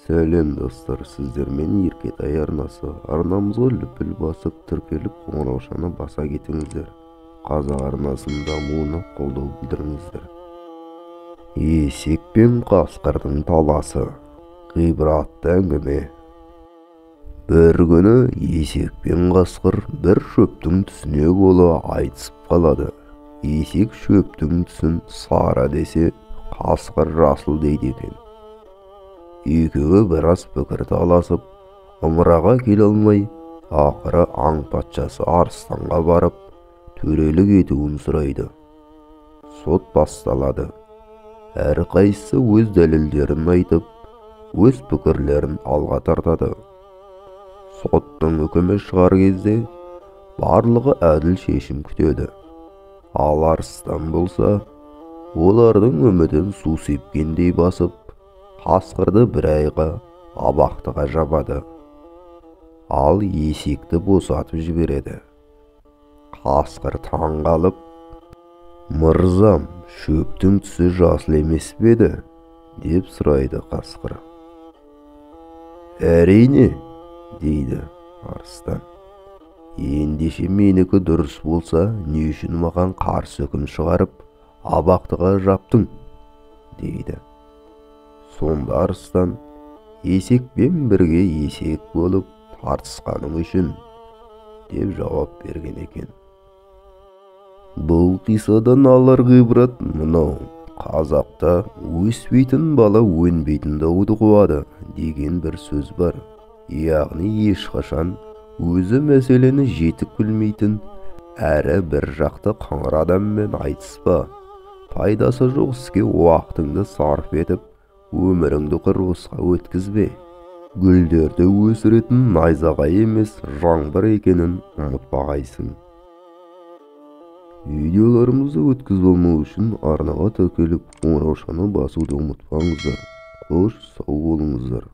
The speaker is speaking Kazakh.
Сәлем достар, сіздермен Еркетай арнасы. Арнамызға лүпіл басып, тіркеліп, қоңыраушаны баса кетіңіздер. Қазақ арнасының дамуына қолдау білдіріңіздер. Есек пен қасқырдың таласы. Ғибратты әңгіме. Бір күні есек пен қасқыр бір шөптің түсіне бола айтысып қалады. Есек шөптің түсін сары десе, қасқыр жасыл дейді екен. Екеуі біраз пікір таласып, ымыраға келе алмай, ақыры аң патшасы арыстанға барып, төрелік етуін сұрайды. Сот басталады. Әрқайсысы өз дәлелдерін айтып, өз пікірлерін алға тартады. Соттың үкімі шығар кезде барлығы әділ шешім күтеді. Ал арыстан болса, олардың үмітін су сепкендей басып, қасқырды бір айға абақтыға жабады. Ал есекті босатып жібереді. Қасқыр таң қалып, «Мырзам, шөптің түсі жасыл емес пе еді?» деп сұрайды қасқыр. «Әрине», дейді арыстан. «Ендеше менікі дұрыс болса, не үшін маған қарсы үкім шығарып, абақтыға жаптың?» дейді. Сонда арыстан, «Есекпен бірге есек болып тартысқаның үшін» деп жауап берген екен. Бұл қиссадан алар ғибрат мынау: қазақта өспейтін бала өнбейтін дауды қуады деген бір сөз бар. Яғни ешқашан өзі мәселені жетік білмейтін әрі бір жақты қыңыр адаммен айтыспа. Пайдасы жоқ іске уақытыңды сарп етіп, өміріңді құрғысқа өткізбе. Гүлдерді өсіретін найзағай емес, жаңбыр екенін ұмытпағайсың. Видеоларымызды өткізіп алмау үшін арнаға тіркеліп, қоңыраушаны басуды ұмытпаңыздар. Қош сау болыңыздар.